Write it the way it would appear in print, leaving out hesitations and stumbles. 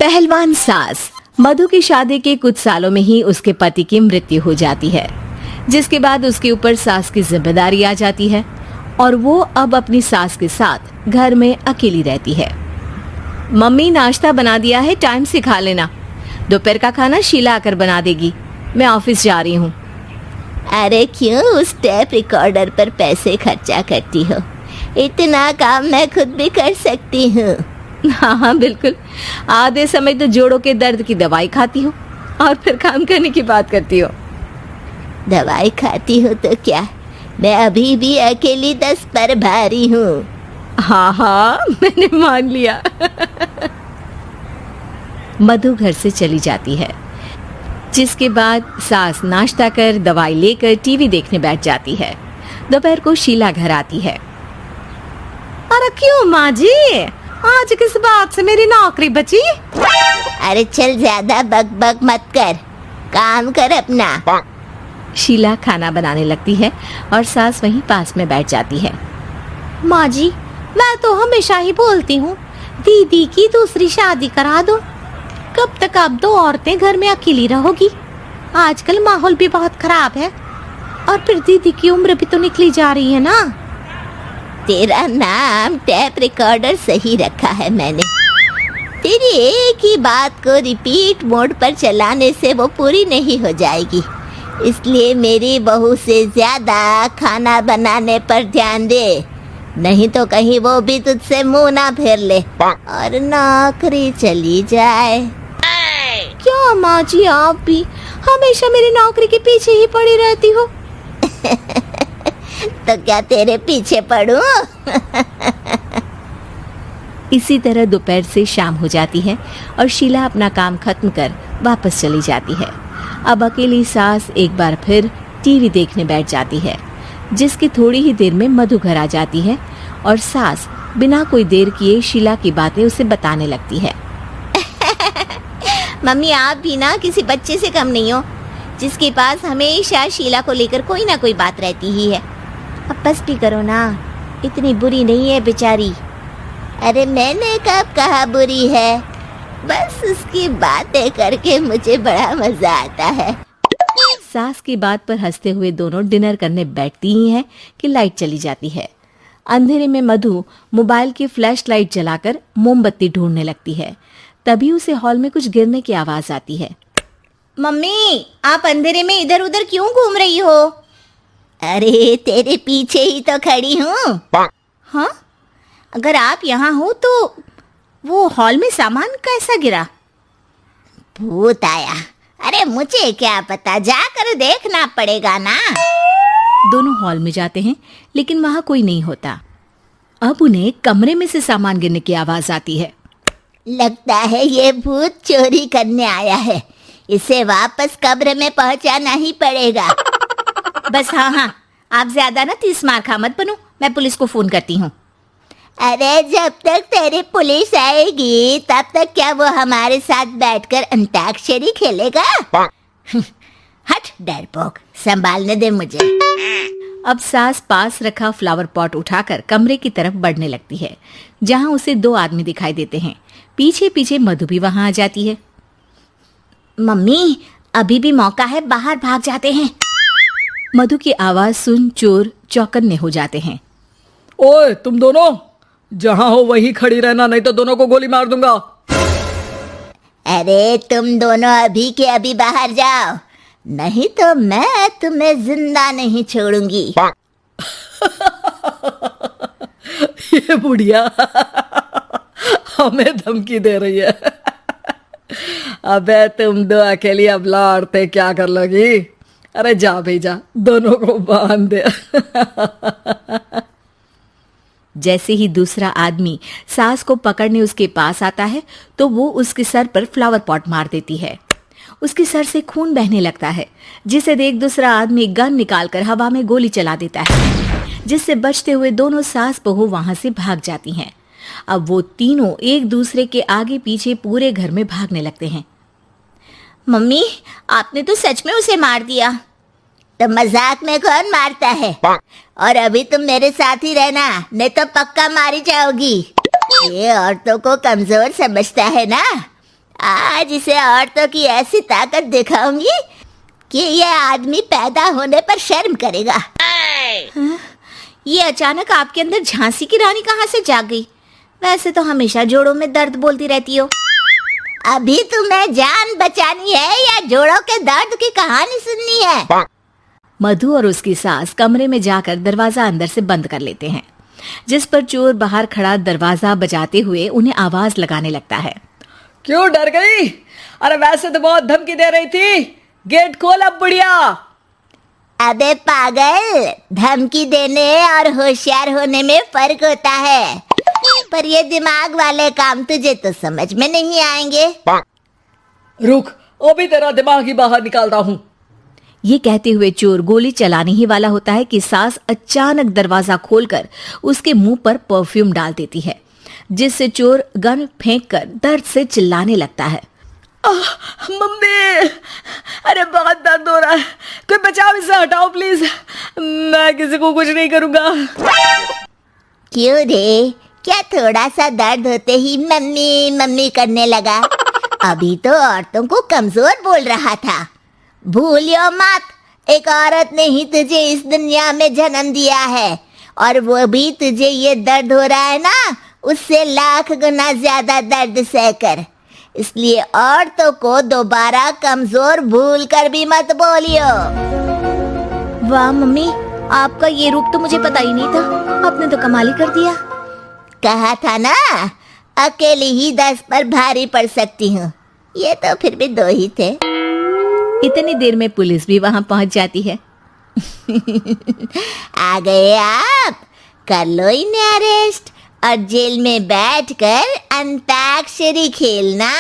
पहलवान सास। मधु की शादी के कुछ सालों में ही उसके पति की मृत्यु हो जाती है, जिसके बाद उसके ऊपर सास की जिम्मेदारी आ जाती है और वो अब अपनी सास के साथ घर में अकेली रहती है। मम्मी नाश्ता बना दिया है, टाइम से खा लेना। दोपहर का खाना शीला आकर बना देगी, मैं ऑफिस जा रही हूँ। अरे क्यों उस टेप रिकॉर्डर पर पैसे खर्चा करती हो? इतना काम मैं खुद भी कर सकती हूँ। हाँ बिल्कुल, आधे समय तो जोड़ों के दर्द की दवाई खाती हो और फिर काम करने की बात करती हो। दवाई खाती हूँ तो क्या, मैं अभी भी अकेली 10 पर भारी हूँ। हाँ मैंने मान लिया। मधु घर से चली जाती है, जिसके बाद सास नाश्ता कर दवाई लेकर टीवी देखने बैठ जाती है। दोपहर को शीला घर आती है। अरे क्यों माँ जी, आज किस बात से मेरी नौकरी बची? अरे चल ज्यादा बक बक मत कर, काम कर अपना। शीला खाना बनाने लगती है और सास वहीं पास में बैठ जाती है। माँ जी, मैं तो हमेशा ही बोलती हूँ दीदी की दूसरी शादी करा दो। कब तक आप 2 औरतें घर में अकेली रहोगी? आजकल माहौल भी बहुत खराब है और फिर दीदी की उम्र भी तो निकली जा रही है ना। तेरा नाम टेप रिकॉर्डर सही रखा है मैंने। तेरी एक ही बात को रिपीट मोड पर चलाने से वो पूरी नहीं हो जाएगी, इसलिए मेरी बहू से ज्यादा खाना बनाने पर ध्यान दे, नहीं तो कहीं वो भी तुझसे मुंह ना फेर ले और नौकरी चली जाए। क्या माँ जी, आप भी हमेशा मेरी नौकरी के पीछे ही पड़ी रहती हो? तो क्या तेरे पीछे पड़ूं? इसी तरह दोपहर से शाम हो जाती है और शीला अपना काम खत्म कर वापस चली जाती है। अब अकेली सास एक बार फिर टीवी देखने बैठ जाती है, जिसकी थोड़ी ही देर में मधु घर आ जाती है और सास बिना कोई देर किए शीला की बातें उसे बताने लगती है। मम्मी, आप भी ना किसी बच्चे से कम नहीं हो, जिसके पास हमेशा शीला को लेकर कोई ना कोई बात रहती ही है। अब बस भी करो ना, इतनी बुरी नहीं है बेचारी। अरे मैंने कब कहा बुरी है, बस उसकी बातें करके मुझे बड़ा मजा आता है। सास की बात पर हंसते हुए दोनों डिनर करने बैठती ही हैं कि लाइट चली जाती है। अंधेरे में मधु मोबाइल की फ्लैश लाइट जलाकर मोमबत्ती ढूंढने लगती है। तभी उसे हॉल में कुछ गिरने की आवाज आती है। मम्मी, आप अंधेरे में इधर उधर क्यों घूम रही हो? अरे तेरे पीछे ही तो खड़ी हूँ। हाँ, अगर आप यहाँ हो तो वो हॉल में सामान कैसा गिरा? भूत आया। अरे मुझे क्या पता, जाकर देखना पड़ेगा ना। दोनों हॉल में जाते हैं, लेकिन वहां कोई नहीं होता। अब उन्हें कमरे में से सामान गिरने की आवाज आती है। लगता है ये भूत चोरी करने आया है, इसे वापस कब्र में पहुंचाना ही पड़ेगा। बस हाँ, आप ज्यादा ना 30 मार खा मत बनो, मैं पुलिस को फोन करती हूँ। अरे जब तक तेरी पुलिस आएगी तब तक क्या वो हमारे साथ बैठकर अंताक्षरी खेलेगा? हट डरपोक, संभालने दे मुझे। अब सास पास रखा फ्लावर पॉट उठाकर कमरे की तरफ बढ़ने लगती है, जहां उसे 2 आदमी दिखाई देते हैं। पीछे पीछे मधु भी वहां आ जाती है। मम्मी, अभी भी मौका है, बाहर भाग जाते हैं। मधु की आवाज सुन चोर चौकन्ने हो जाते हैं। ओए तुम दोनों, जहां हो वहीं खड़ी रहना, नहीं तो दोनों को गोली मार दूंगा। अरे तुम दोनों अभी के अभी बाहर जाओ, नहीं तो मैं तुम्हें जिंदा नहीं छोड़ूंगी। ये बुढ़िया हमें धमकी दे रही है। अबे तुम 2 अकेली अबला औरतें क्या कर लोगी? अरे जा भेजा, दोनों को बांध दे। जैसे ही दूसरा आदमी सास को पकड़ने उसके पास आता है, तो वो उसके सर पर फ्लावर पॉट मार देती है। उसके सर से खून बहने लगता है, जिसे देख दूसरा आदमी गन निकालकर हवा में गोली चला देता है, जिससे बचते हुए दोनों सास बहू वहां से भाग जाती हैं। अब वो तीनों एक दूसरे के आगे पीछे पूरे घर में भागने लगते हैं। मम्मी, आपने तो सच में उसे मार दिया। तो मजाक में कौन मारता है? और अभी तुम मेरे साथ ही रहना, नहीं तो पक्का मारी जाओगी। ये औरतों को कमजोर समझता है ना। आज इसे औरतों की ऐसी ताकत दिखाऊंगी कि ये आदमी पैदा होने पर शर्म करेगा। ये अचानक आपके अंदर झांसी की रानी कहाँ से जाग गई? वैसे तो हमेशा जोड़ों में दर्द बोलती रहती हो। अभी तुम्हें जान बचानी है या जोड़ों के दर्द की कहानी सुननी है? मधु और उसकी सास कमरे में जाकर दरवाजा अंदर से बंद कर लेते हैं, जिस पर चोर बाहर खड़ा दरवाजा बजाते हुए उन्हें आवाज लगाने लगता है। क्यों डर गई? अरे वैसे तो बहुत धमकी दे रही थी। गेट खोल अब बुढ़िया। अबे पागल, धमकी देने और होशियार होने में फर्क होता है, पर ये दिमाग वाले काम तुझे तो समझ में नहीं आएंगे। रुक, अभी तेरा दिमाग ही बाहर निकालता हूँ। ये कहते हुए चोर गोली चलाने ही वाला होता है कि सास अचानक दरवाजा खोलकर उसके मुंह पर परफ्यूम डाल देती है, जिससे चोर गन फेंककर दर्द से चिल्लाने लगता है। मम्मी, अरे बहुत दर्द हो रहा है, कोई बचाओ, इसे हटाओ प्लीज। मैं किसी को कुछ नहीं करूंगा। क्यों रे, क्या थोड़ा सा दर्द होते ही मम्मी मम्मी करने लगा? अभी तो औरतों को कमजोर बोल रहा था। भूलियो मत, एक औरत ने ही तुझे इस दुनिया में जन्म दिया है, और वो भी तुझे ये दर्द हो रहा है ना, उससे लाख गुना ज्यादा दर्द सहकर। इसलिए औरतों को दोबारा कमजोर भूल कर भी मत बोलियो। वाह मम्मी, आपका ये रूप तो मुझे पता ही नहीं था। आपने तो कमाल ही कर दिया। कहा था ना, अकेली ही 10 पर भारी पड़ सकती हूँ। ये तो फिर भी 2 ही थे। इतनी देर में पुलिस भी वहां पहुंच जाती है। आ गए आप, कर लो इन्हें अरेस्ट और जेल में बैठकर अंताक्षरी खेलना।